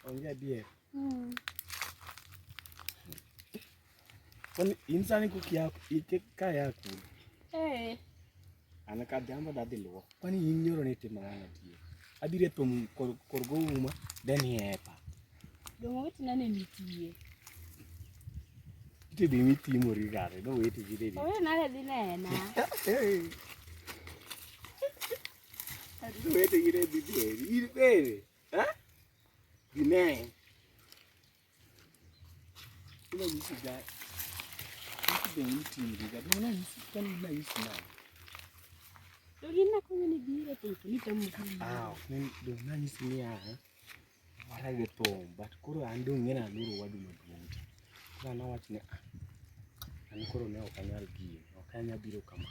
onge dier. Kwani insani kukia kaya ku. Ana ka jambo dadi luo. Kwani inyoro ni timana tie. Abire tom korgo uma then yepa. Dongo wit nane nitie. Ite bi miti mori gare do wete gide di. Owe nane di nena. Do wete gide di di. Iri bere. Ha? Dine. Ina yisi ga. Ite bi miti mori gare. Ina yisi kan ina yisi na. Dogina kwenye ni bire to ni tamu. Ni do na yisi ni a. Wara geto but kuro ando ngena luru wadu maduonja. Na wachne an koro ne okanyal gi okanya biro kama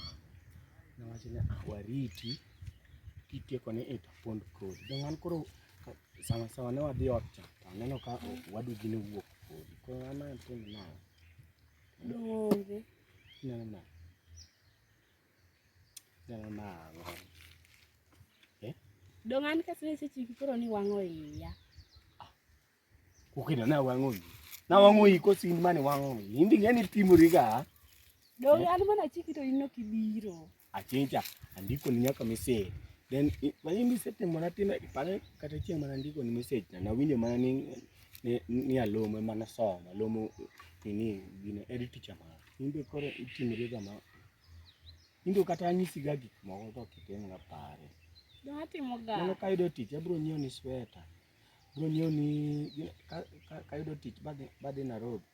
na wachne wariti kitieko ne e pond kod don an koro sama ne wadhi ot cha aneno ka wadu gine wuok kod ko ana tin na Donge na dongan kasne sechi koro ni wango iya ukina na wango na wango iko sin mane wango indi ngeni timuriga donge an mana chiki to ino kibiro achincha andiko ni nyaka message then wanyimbi sete mona time pale kata chieng mana ndiko ni message na winjo mana ni alomo mana soma alomo ni gine edit chama imbe kore itimuriga ma indo kata nyisi gagi moko to kiteng na pare don atimo ga nano kayudo tich abro nyiew ni sweater bro nyiew ni kayudo tich bade Nairobi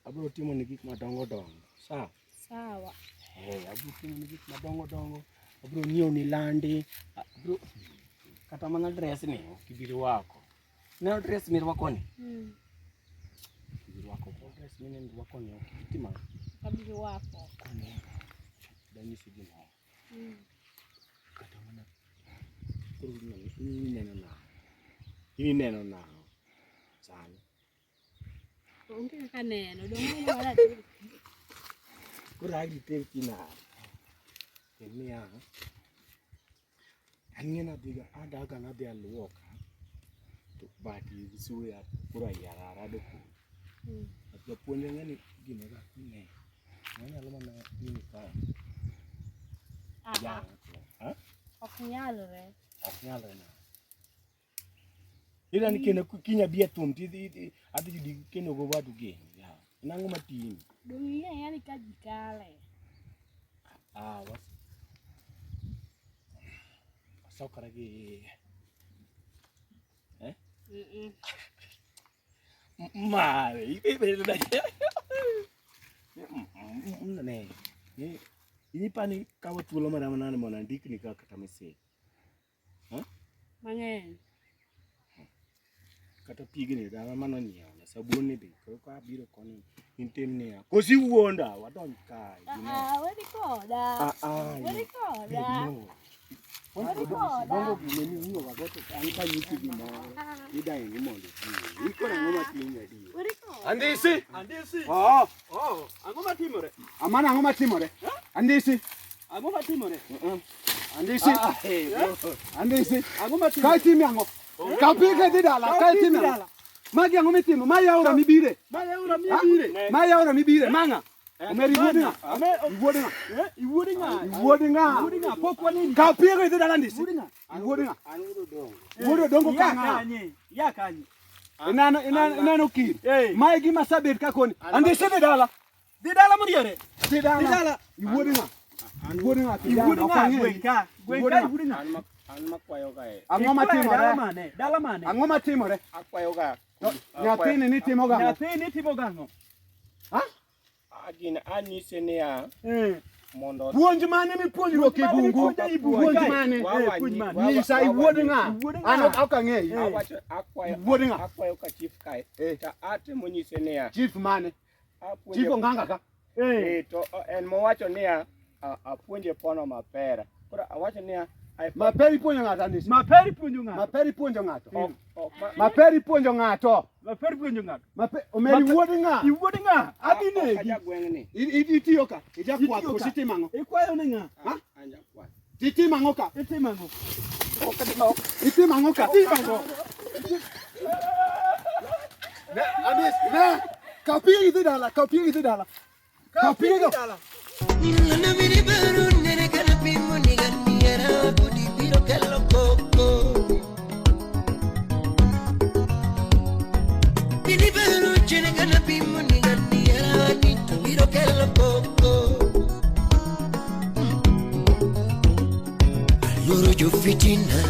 abro timo ni gik madongo dongo sawa abro timo ni gik madongo dongo abro nyiew ni landi abro kata mana dress ni kibiro wako na dress mi rwako ni kibiro wako dress mi ni rwako ni kitima kabiro wako dani sigi na kata mana kuru ni neno na sana onge ka neno dongo wala kura ite kina kenia angena diga adaga na dia luoka to bati suya kura yarara do ku to puonjo ngani gino ga ne nyalo mana ni ka ya oknyalre na ira ni kene kinya bia tum ti adi di kene go wadu ge ya nango matini dongi yani kajikale sokara ge mare ibe da ne ni pani kawo tulo mara manane mona ndikni ka kata message mangen kata pigni da mano nyiew na sabuni be ko ka biro koni intemne ya kosi wuonda wadon kai wedi koda bongo gine ni ngo ga goto an ka yuti gino ida ni mondo iko na ngoma tinga di andisi angoma timore amana ngoma timore andisi angoma timore andisi andisi angoma timore kai timi ango kapike didala kai timi magi angoma timo mayaura mibire manga Umeriwodinga pokwani kapike didala ndisi iwodinga dongo kanye inano kir mai gi masabet kakoni andisi didala muriere didala iwodinga an makwayo kae angoma timore akwayo ga nyathini ni timo gango ha agina anyise ne ya mondo puonj mane mi puonjruok e bungu puonj mane nyisa iwodinga an ok ang'eyi awacho akwayo ka chief kae ta atemo nyise ne ya chief mane chief onganga ka to en mowacho ne ya apuonje pono mapera koro awacho ne ya maperi puonjo ng'ato andisi maperi puonjo ng'ato omeri wuodinga adinegi itiyo ka Jakwath kositimango ikwayo ne ng'a titimango ka Na kapia itu dala. Nina mini baru nene kana pimu niganiera budi biro kello koko. Mini baru nene kana pimu niganiera biro kello koko. Loro jo fitina,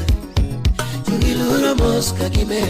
loro mosca che me